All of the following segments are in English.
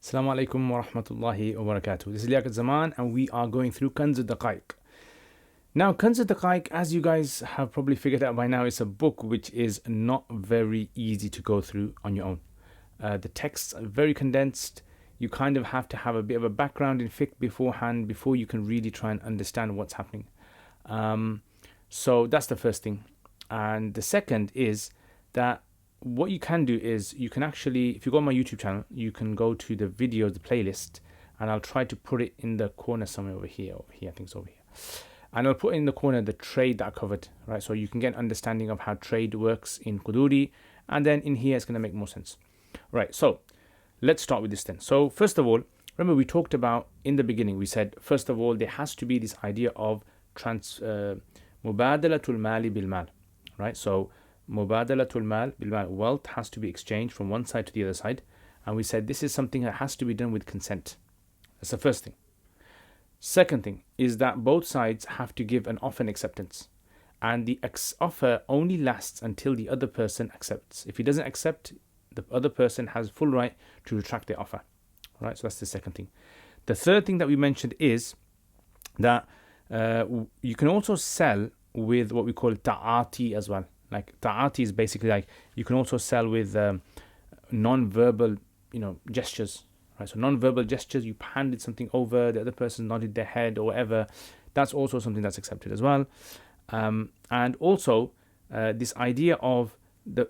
Assalamu alaikum wa rahmatullahi wa barakatuh. This is Liaquat and we are going through Kanz al-Daqaiq. Now, Kanz al-Daqaiq, as you guys have probably figured out by now, is a book which is not very easy to go through on your own. The texts are very condensed. You kind of have to have a bit of a background in fiqh beforehand before you can really try and understand what's happening. So that's the first thing. And the second is that what you can do is you can actually, if you go on my YouTube channel, you can go to the videos, the playlist, and I'll try to put it in the corner somewhere over here, I think it's over here. And I'll put in the corner the trade that I covered, right? So you can get an understanding of how trade works in Qudoori, and then in here it's going to make more sense. Right, so let's start with this then. So first of all, remember we talked about in the beginning, we said, first of all, there has to be this idea of mubadalatul mali bil mal, right? So mubadalatul mal bil mal, wealth has to be exchanged from one side to the other side. And we said this is something that has to be done with consent. That's the first thing. Second thing is that both sides have to give an offer and acceptance. And the offer only lasts until the other person accepts. If he doesn't accept, the other person has full right to retract their offer. Right? So that's the second thing. The third thing that we mentioned is that you can also sell with what we call ta'ati as well. Like ta'ati is basically like you can also sell with non-verbal, gestures. Right? So non-verbal gestures, you handed something over, the other person nodded their head or whatever. That's also something that's accepted as well. And also this idea of the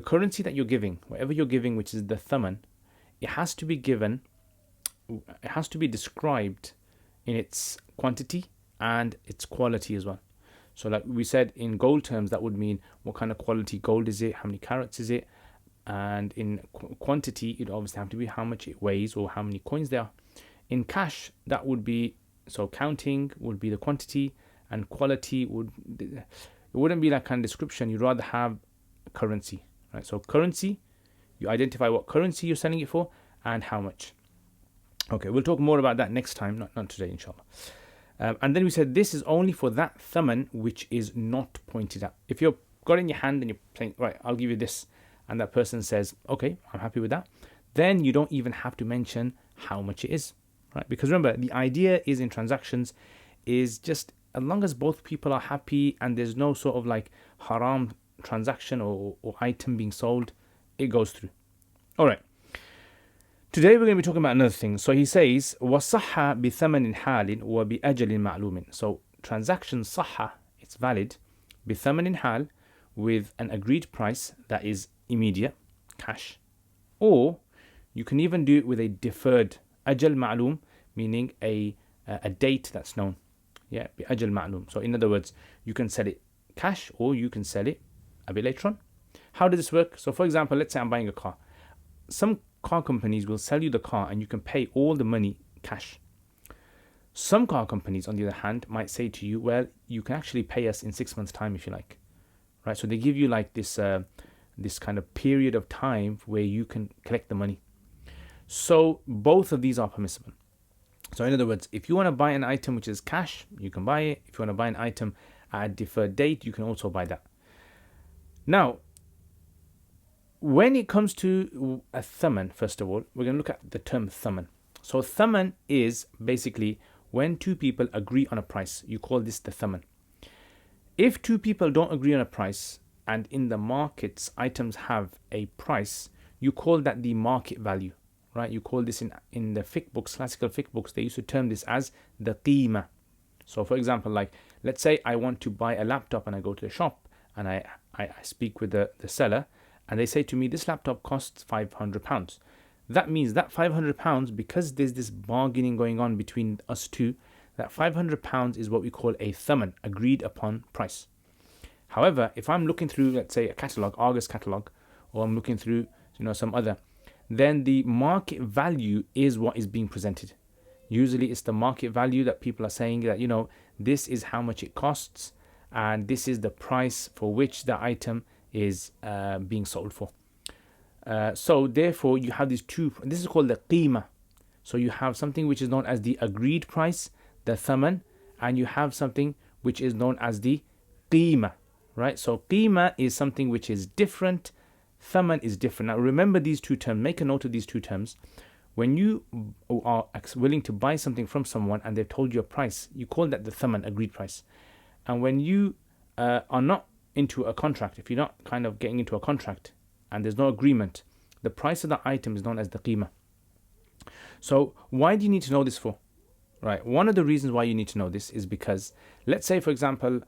currency that you're giving, whatever you're giving, which is the thaman, it has to be described in its quantity and its quality as well. So like we said, in gold terms, that would mean what kind of quality gold is it, how many carats is it, and in quantity, it obviously have to be how much it weighs or how many coins there are. In cash, that would be, so counting would be the quantity, and quality it wouldn't be that kind of description. You'd rather have currency, right? So currency, you identify what currency you're selling it for and how much. Okay, we'll talk more about that next time, not today, inshallah. And then we said this is only for that thaman which is not pointed at. If you've got it in your hand and you're saying, right, I'll give you this, and that person says, okay, I'm happy with that, then you don't even have to mention how much it is, right? Because remember, the idea is in transactions is just as long as both people are happy and there's no sort of like haram transaction or item being sold, it goes through. All right. Today we're going to be talking about another thing. So he says, وَصَحَّ بِثَمَنٍ حَالٍ وَبِأَجَلٍ مَعْلُومٍ. So transaction صَحَّ, it's valid, بِثَمَنٍ حَال, with an agreed price that is immediate, cash. Or you can even do it with a deferred, أجل معلوم, meaning a date that's known. Yeah, بِأَجَل معلوم. So in other words, you can sell it cash or you can sell it a bit later on. How does this work? So for example, let's say I'm buying a car. Some car companies will sell you the car and you can pay all the money cash. Some car companies, on the other hand, might say to you, well, you can actually pay us in 6 months' time if you like. Right? So they give you like this kind of period of time where you can collect the money. So both of these are permissible. So in other words, if you want to buy an item which is cash, you can buy it. If you want to buy an item at a deferred date, you can also buy that. Now, when it comes to a thaman, first of all, we're going to look at the term thaman. So thaman is basically when two people agree on a price. You call this the thaman. If two people don't agree on a price and in the markets items have a price, you call that the market value, right? You call this in the fiqh books, classical fiqh books, they used to term this as the qima. So for example, like let's say I want to buy a laptop and I go to the shop and I speak with the seller. And they say to me, this laptop costs £500. That means that £500, because there's this bargaining going on between us two, that £500 is what we call a thaman, agreed upon price. However, if I'm looking through, let's say, a catalogue, Argus catalogue, or I'm looking through, some other, then the market value is what is being presented. Usually it's the market value that people are saying that, this is how much it costs, and this is the price for which the item is being sold for. So therefore you have these two, this is called the qima. So you have something which is known as the agreed price, the thaman, and you have something which is known as the qima, right? So qima is something which is different, thaman is different. Now remember these two terms, make a note of these two terms. When you are willing to buy something from someone and they've told you a price, you call that the thaman, agreed price. And when you are not into a contract, if you're not kind of getting into a contract and there's no agreement, the price of the item is known as the qima. So why do you need to know this for? Right. One of the reasons why you need to know this is because, let's say, for example,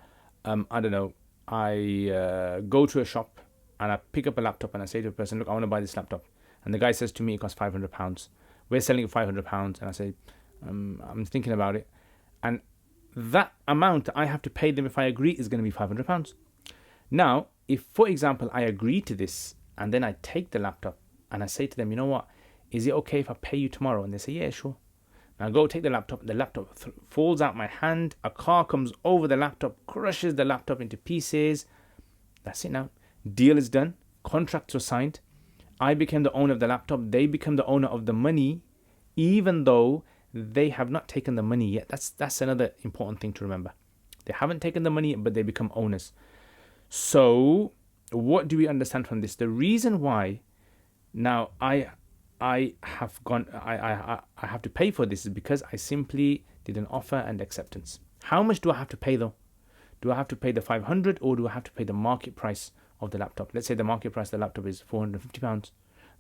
I don't know, I go to a shop and I pick up a laptop and I say to a person, look, I want to buy this laptop. And the guy says to me, it costs £500. We're selling it for £500. And I say, I'm thinking about it. And that amount I have to pay them if I agree is going to be £500. Now, if, for example, I agree to this and then I take the laptop and I say to them, you know what, is it okay if I pay you tomorrow? And they say, yeah, sure. And I go take the laptop falls out my hand, a car comes over the laptop, crushes the laptop into pieces. That's it now. Deal is done. Contracts were signed. I became the owner of the laptop. They become the owner of the money, even though they have not taken the money yet. That's another important thing to remember. They haven't taken the money, but they become owners. So what do we understand from this? The reason why now I have to pay for this is because I simply did an offer and acceptance. How much do I have to pay though? Do I have to pay the 500 or do I have to pay the market price of the laptop? Let's say the market price of the laptop is £450.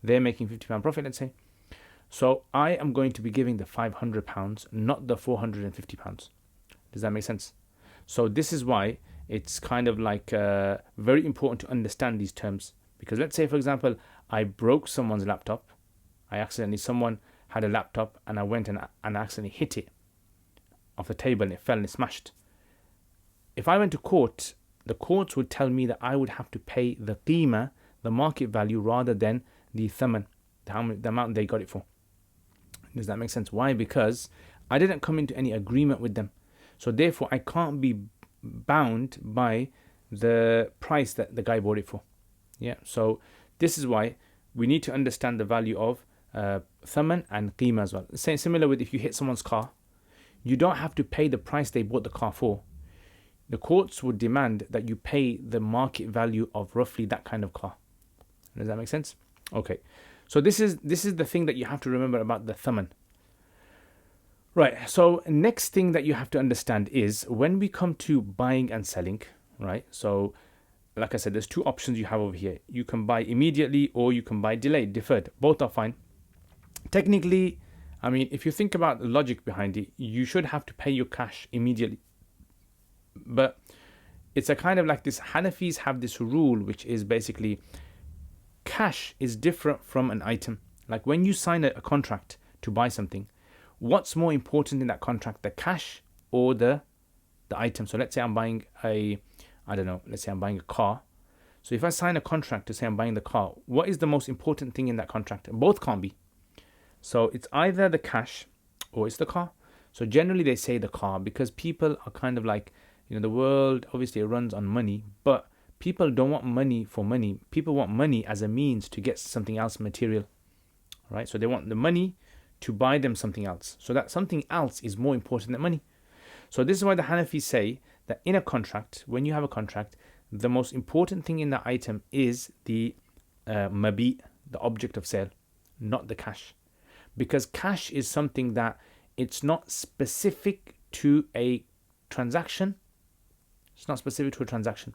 They're making £50 profit, let's say. So I am going to be giving the £500, not the £450. Does that make sense? So this is why it's kind of like very important to understand these terms. Because let's say, for example, I broke someone's laptop. Someone had a laptop and I went and accidentally hit it off the table and it fell and it smashed. If I went to court, the courts would tell me that I would have to pay the qima, the market value, rather than the thaman, the amount they got it for. Does that make sense? Why? Because I didn't come into any agreement with them. So therefore, I can't be bound by the price that the guy bought it for. Yeah. So this is why we need to understand the value of thaman and qima as well. Similar with if you hit someone's car, you don't have to pay the price they bought the car for. The courts would demand that you pay the market value of roughly that kind of car. Does that make sense? Okay. So this is the thing that you have to remember about the thaman. Right. So next thing that you have to understand is when we come to buying and selling, right? So like I said, there's two options you have over here. You can buy immediately or you can buy delayed, deferred. Both are fine. Technically, I mean, if you think about the logic behind it, you should have to pay your cash immediately. But it's a kind of like this, Hanafis have this rule, which is basically cash is different from an item. Like when you sign a contract to buy something, what's more important in that contract, the cash or the item? So let's say I'm buying let's say I'm buying a car. So if I sign a contract to say I'm buying the car, what is the most important thing in that contract? Both can't be. So it's either the cash or it's the car. So generally they say the car because people are kind of like, the world obviously runs on money, but people don't want money for money. People want money as a means to get something else material, right? So they want the money to buy them something else. So that something else is more important than money. So this is why the Hanafis say that in a contract, when you have a contract, the most important thing in the item is the mabi, the object of sale, not the cash. Because cash is something that it's not specific to a transaction. It's not specific to a transaction.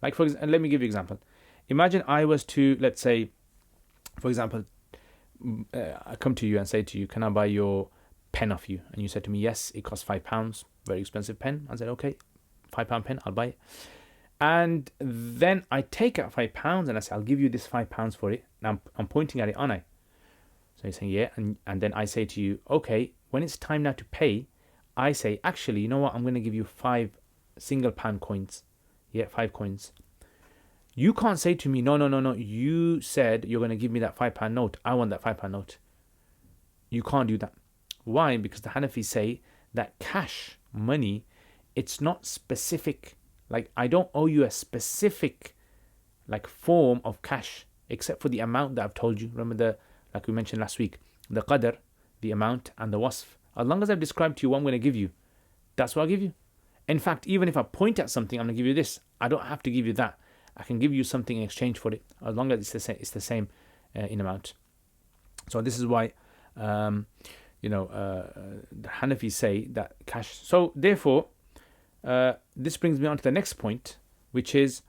Like, for example, let me give you an example. Imagine I was to, let's say, for example, I come to you and say to you, can I buy your pen off you? And you said to me, yes, it costs £5, very expensive pen. I said, okay, £5 pen, I'll buy it. And then I take out £5 and I say, I'll give you this £5 for it. Now I'm pointing at it, aren't I? So you're saying, yeah. And then I say to you, okay, when it's time now to pay, I say, actually, you know what? I'm going to give you 5 single pound coins. Yeah, 5 coins. You can't say to me, no. You said you're going to give me that £5 note. I want that £5 note. You can't do that. Why? Because the Hanafis say that cash, money, it's not specific. Like, I don't owe you a specific form of cash, except for the amount that I've told you. Remember like we mentioned last week, the qadr, the amount, and the wasf. As long as I've described to you what I'm going to give you, that's what I'll give you. In fact, even if I point at something, I'm going to give you this. I don't have to give you that. I can give you something in exchange for it, as long as it's the same in amount. So this is why The Hanafi say that cash. So therefore, this brings me on to the next point, which is,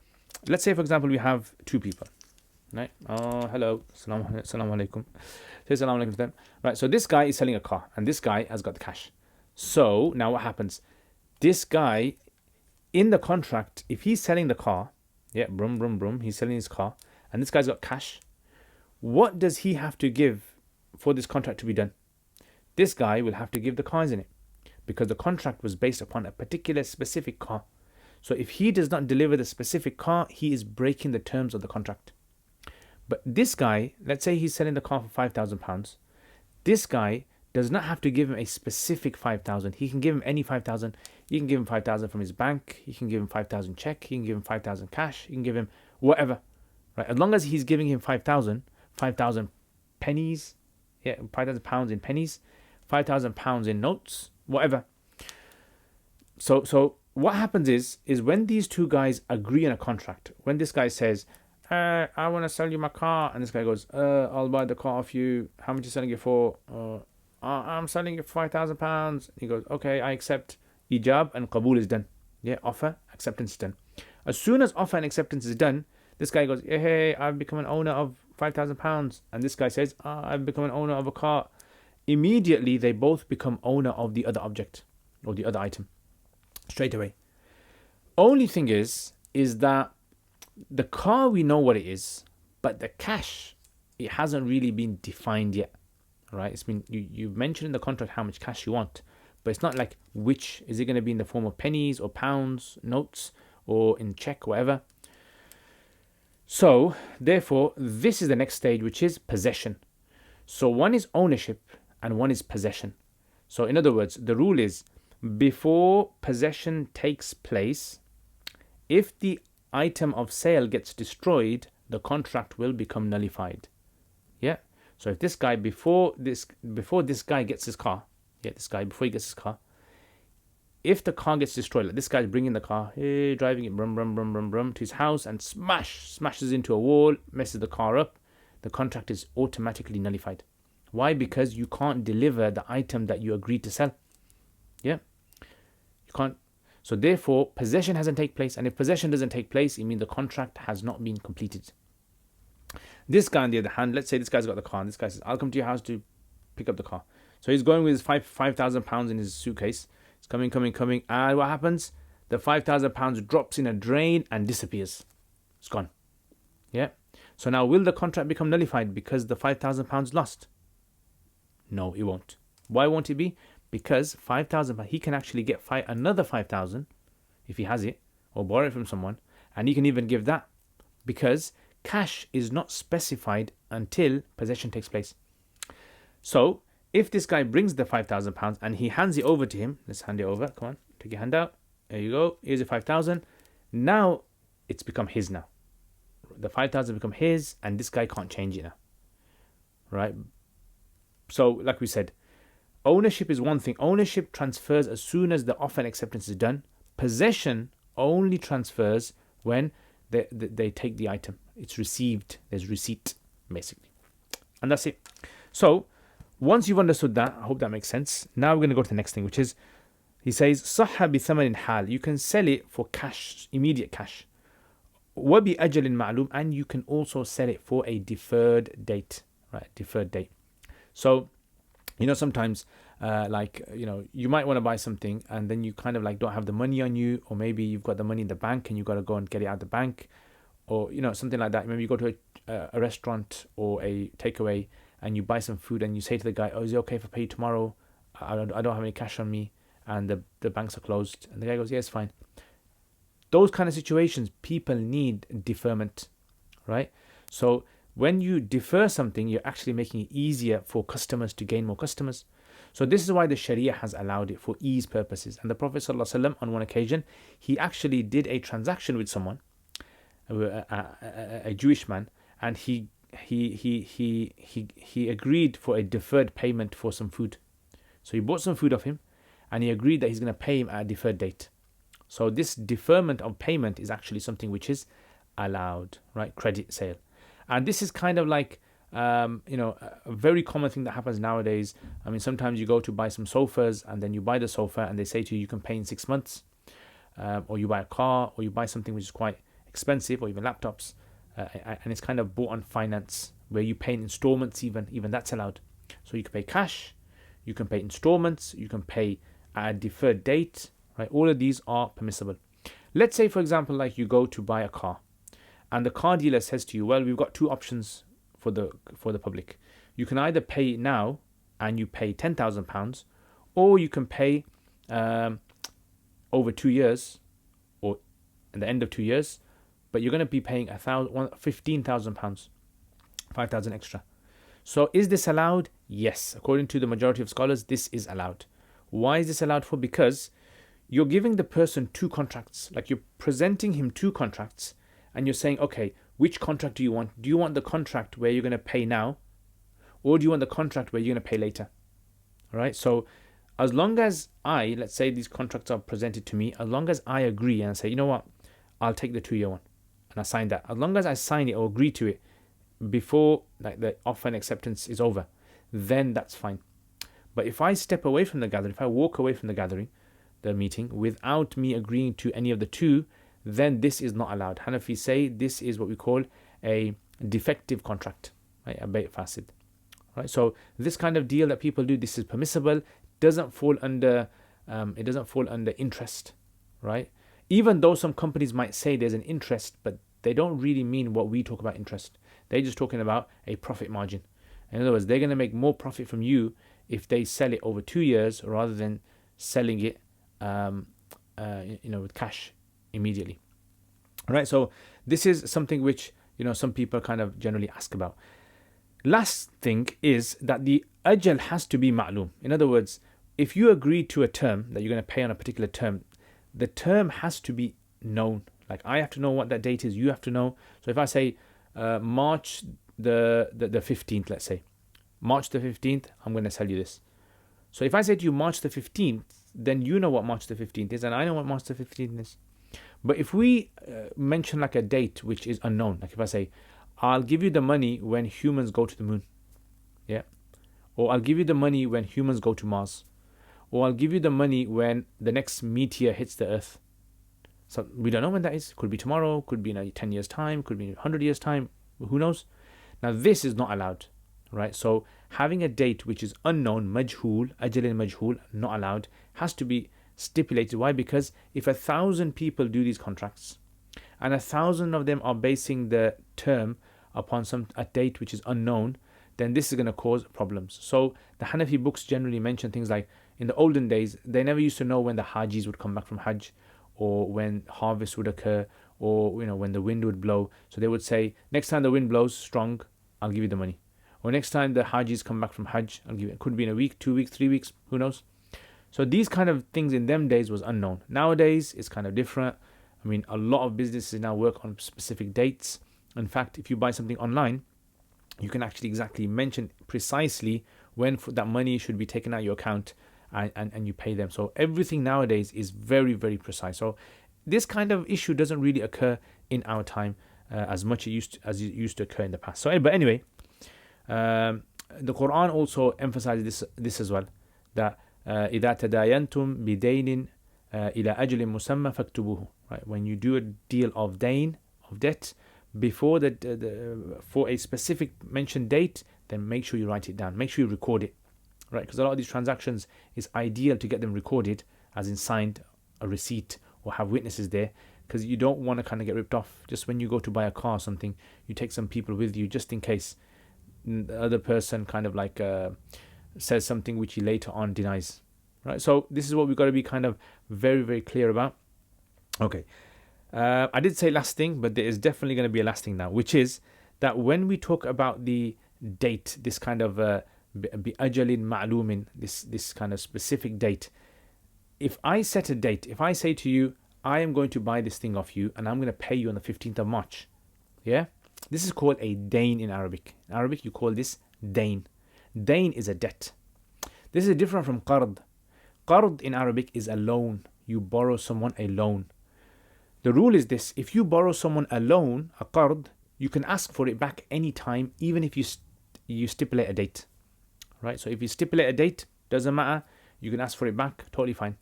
let's say for example we have two people, right? Oh, hello, salam alaikum. Say salam alaikum to them, right? So this guy is selling a car, and this guy has got the cash. So now what happens? This guy, in the contract, if he's selling the car, yeah, brum brum brum, he's selling his car, and this guy's got cash. What does he have to give for this contract to be done? This guy will have to give the cars in it, because the contract was based upon a particular specific car. So if he does not deliver the specific car, he is breaking the terms of the contract. But this guy, let's say he's selling the car for £5,000. This guy does not have to give him a specific 5,000. He can give him any 5,000. You can give him 5,000 from his bank. You can give him 5,000 check. You can give him 5,000 cash. You can give him whatever, right? As long as he's giving him 5,000 pennies, yeah, 5,000 pounds in pennies, 5,000 pounds in notes, whatever. So what happens is when these two guys agree on a contract, when this guy says, I want to sell you my car, and this guy goes, I'll buy the car off you. How much are you selling it for? I'm selling it for £5,000. He goes, okay, I accept. Ijab and qabul is done. Yeah, offer, acceptance is done. As soon as offer and acceptance is done, this guy goes, hey, I've become an owner of £5,000. And this guy says, I've become an owner of a car. Immediately, they both become owner of the other object or the other item straight away. Only thing is that the car, we know what it is, but the cash, it hasn't really been defined yet, right? It's been, you've mentioned in the contract how much cash you want, but it's not like which, is it going to be in the form of pennies or pounds, notes, or in check, whatever. So therefore, this is the next stage, which is possession. So one is ownership and one is possession. So in other words, the rule is, before possession takes place, if the item of sale gets destroyed, the contract will become nullified. Yeah. So if this guy, before this guy gets his car, before he gets his car, if the car gets destroyed, like this guy's bringing the car, driving it brum brum brum brum brum to his house and smashes into a wall, messes the car up, the contract is automatically nullified. Why? Because you can't deliver the item that you agreed to sell. Yeah. You can't. So therefore, possession hasn't taken place. And if possession doesn't take place, it means the contract has not been completed. This guy, on the other hand, let's say this guy's got the car, and this guy says, I'll come to your house to pick up the car. So he's going with his £5,000 in his suitcase. It's coming. And what happens? The £5,000 drops in a drain and disappears. It's gone. Yeah. So now, will the contract become nullified because the £5,000 lost? No, it won't. Why won't it be? Because £5,000, he can actually get another 5,000 if he has it, or borrow it from someone, and he can even give that, because cash is not specified until possession takes place. So if this guy brings the £5,000 and he hands it over to him, let's hand it over. Come on, take your hand out. There you go. Here's your 5,000. Now it's become his now. The 5,000 become his, and this guy can't change it now. Right? So, like we said, ownership is one thing. Ownership transfers as soon as the offer and acceptance is done. Possession only transfers when they take the item. It's received. There's receipt, basically. And that's it. So, once you've understood that, I hope that makes sense. Now we're going to go to the next thing, which is, he says, صَحَّ بِثَمَنٍ حَالٍ. You can sell it for cash, immediate cash. وَبِأَجَلٍ مَعْلُومٍ. And you can also sell it for a deferred date. Right, deferred date. So, sometimes, you might want to buy something and then you kind of don't have the money on you, or maybe you've got the money in the bank and you've got to go and get it out of the bank, or, something like that. Maybe you go to a restaurant or a takeaway and you buy some food and you say to the guy, is it okay if I pay you tomorrow? I don't have any cash on me and the banks are closed. And the guy goes, yeah, it's fine. Those kind of situations, people need deferment, right? So when you defer something, you're actually making it easier for customers to gain more customers. So this is why the Sharia has allowed it, for ease purposes. And the Prophet ﷺ, on one occasion, he actually did a transaction with someone, a Jewish man, and he agreed for a deferred payment for some food. So he bought some food off him, and he agreed that he's going to pay him at a deferred date. So this deferment of payment is actually something which is allowed, right? Credit sale. And this is kind of like a very common thing that happens nowadays. I mean, sometimes you go to buy some sofas and then you buy the sofa and they say to you, you can pay in 6 months, or you buy a car, or you buy something which is quite expensive, or even laptops, and it's kind of bought on finance where you pay in installments. Even that's allowed. So you can pay cash, you can pay installments, you can pay at a deferred date. Right, all of these are permissible. Let's say, for example, like you go to buy a car, and the car dealer says to you, well, we've got two options for the public. You can either pay now and you pay £10,000, or you can pay over 2 years, or at the end of 2 years, but you're going to be paying £15,000, 5,000 extra. So is this allowed? Yes, according to the majority of scholars, this is allowed. Why is this allowed for? Because you're giving the person two contracts, like you're presenting him two contracts, and you're saying, okay, which contract do you want? Do you want the contract where you're going to pay now, or do you want the contract where you're going to pay later? All right, so as long as let's say these contracts are presented to me, as long as I agree and say, you know what, I'll take the 2-year one, and I sign that. As long as I sign it or agree to it before like the offer and acceptance is over, then that's fine. But if I step away from the gathering, if I walk away from the meeting, without me agreeing to any of the two, then this is not allowed. Hanafi say this is what we call a defective contract, right? A bayt fasid. Right? So this kind of deal that people do, this is permissible. Doesn't fall under interest, right? Even though some companies might say there's an interest, but they don't really mean what we talk about interest. They're just talking about a profit margin. In other words, they're going to make more profit from you if they sell it over 2 years rather than selling it, with cash immediately. All right. So this is something which some people kind of generally ask about. Last thing is that the ajal has to be ma'loom. In other words, if you agree to a term that you're going to pay on a particular term, the term has to be known. Like I have to know what that date is. You have to know. So if I say March the 15th, let's say March the 15th, I'm going to sell you this. So if I say to you March the 15th, then you know what March the 15th is, and I know what March the 15th is. But if we mention like a date which is unknown, like if I say, I'll give you the money when humans go to the moon, yeah, or I'll give you the money when humans go to Mars, or I'll give you the money when the next meteor hits the Earth. So we don't know when that is. Could be tomorrow, could be in 10 years' time, could be in 100 years' time, who knows? Now this is not allowed, right? So having a date which is unknown, majhul, ajalin majhul, not allowed, has to be stipulated. Why? Because if 1,000 people do these contracts and 1,000 of them are basing the term upon a date which is unknown, then this is going to cause problems. So the Hanafi books generally mention things like, in the olden days, they never used to know when the Hajis would come back from Hajj, or when harvest would occur, or when the wind would blow. So they would say, next time the wind blows strong, I'll give you the money. Or next time the Hajis come back from Hajj, I'll give you. It could be in a week, 2 weeks, 3 weeks, who knows? So these kind of things in them days was unknown. Nowadays, it's kind of different. I mean, a lot of businesses now work on specific dates. In fact, if you buy something online, you can actually exactly mention precisely when that money should be taken out of your account, and you pay them. So everything nowadays is very, very precise. So this kind of issue doesn't really occur in our time as much as it used to occur in the past. So, but anyway, the Quran also emphasizes this as well, that إِذَا تَدَايَنْتُمْ بِدَيْنٍ إِلَى أَجْلٍ مُسَمَّى فَاكْتُبُوهُ. Right, when you do a deal of debt, before for a specific mentioned date, then make sure you write it down. Make sure you record it, right? Because a lot of these transactions is ideal to get them recorded, as in signed, a receipt, or have witnesses there, because you don't want to kind of get ripped off. Just when you go to buy a car or something, you take some people with you just in case the other person kind of like says something which he later on denies, right? So this is what we've got to be kind of very, very clear about. Okay. I did say last thing, but there is definitely going to be a last thing now, which is that when we talk about the date, this kind of bi-ajalin ma'lumin, this kind of specific date, if I set a date, if I say to you, I am going to buy this thing off you and I'm going to pay you on the 15th of March, yeah, this is called a dain in Arabic. In Arabic, you call this dain. Dain is a debt. This is different from qard. Qard in Arabic is a loan. You borrow someone a loan. The rule is this: if you borrow someone a loan, a qard, you can ask for it back anytime, even if you you stipulate a date, right? So if you stipulate a date, doesn't matter, you can ask for it back, totally fine.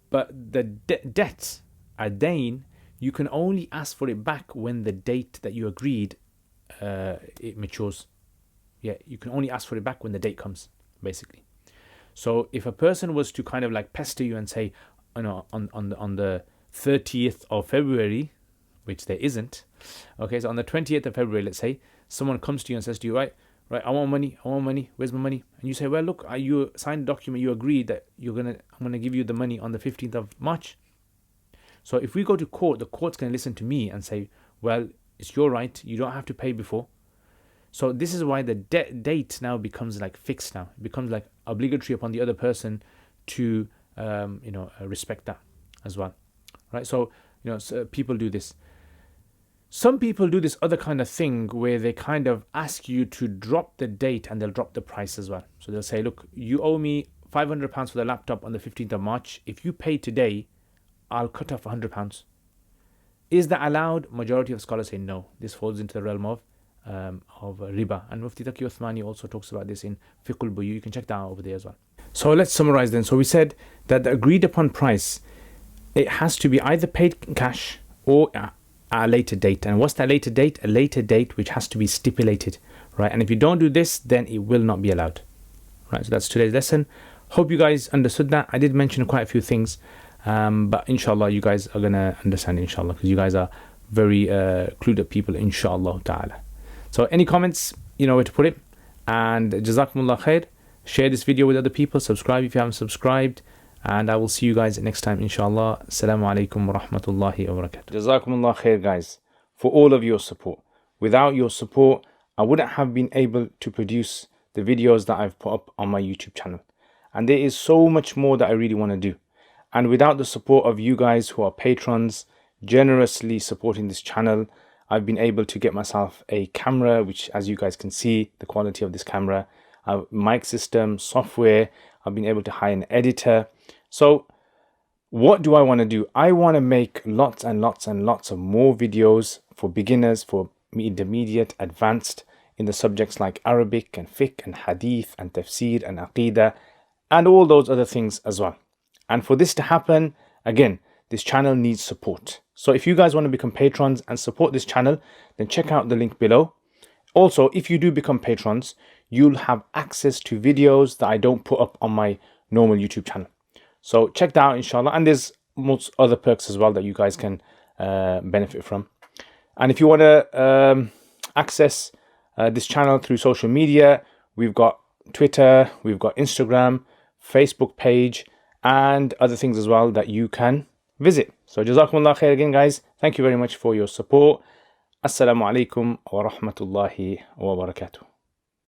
But the debt, ad-dain, you can only ask for it back when the date that you agreed it matures. Yeah, you can only ask for it back when the date comes, basically. So if a person was to kind of like pester you and say, you know, on the 30th of February, which there isn't, okay, so on the 20th of February, let's say, someone comes to you and says to you, right, I want money, where's my money? And you say, well, look, you signed a document, you agreed that I'm gonna give you the money on the 15th of March. So if we go to court, the court's gonna listen to me and say, well, it's your right, you don't have to pay before. So this is why the date now becomes like fixed now. It becomes like obligatory upon the other person to respect that as well, right? So so people do this. Some people do this other kind of thing where they kind of ask you to drop the date and they'll drop the price as well. So they'll say, look, you owe me £500 for the laptop on the 15th of March. If you pay today, I'll cut off £100. Is that allowed? Majority of scholars say no. This falls into the realm of riba. And Mufti Taqi Uthmani also talks about this in Fiqh Buyoo. You can check that out over there as well. So let's summarize then. So we said that the agreed upon price, it has to be either paid in cash or at a later date. And what's that later date? A later date which has to be stipulated, right? And if you don't do this, then it will not be allowed, right? So that's today's lesson. Hope you guys understood that. I did mention quite a few things, but inshallah you guys are gonna understand, inshallah, because you guys are very clued up people, inshallah ta'ala. So any comments, you know where to put it. And jazakumullah khair. Share this video with other people. Subscribe if you haven't subscribed. And I will see you guys next time, inshallah. Assalamu alaikum wa rahmatullahi wa barakatuh. Jazakumullah khair, guys, for all of your support. Without your support, I wouldn't have been able to produce the videos that I've put up on my YouTube channel. And there is so much more that I really want to do. And without the support of you guys who are patrons, generously supporting this channel, I've been able to get myself a camera, which, as you guys can see, the quality of this camera, a mic system, software. I've been able to hire an editor. So what do I want to do? I want to make lots and lots and lots of more videos for beginners, for intermediate, advanced, in the subjects like Arabic and fiqh and hadith and tafsir and aqidah and all those other things as well. And for this to happen, again, this channel needs support. So if you guys want to become patrons and support this channel, then check out the link below. Also, if you do become patrons, you'll have access to videos that I don't put up on my normal YouTube channel. So check that out, inshallah. And there's most other perks as well that you guys can benefit from. And if you want to access this channel through social media, we've got Twitter, we've got Instagram, Facebook page, and other things as well that you can visit. So jazakumullah khair again, guys. Thank you very much for your support. Assalamu alaikum wa rahmatullahi wa barakatuh.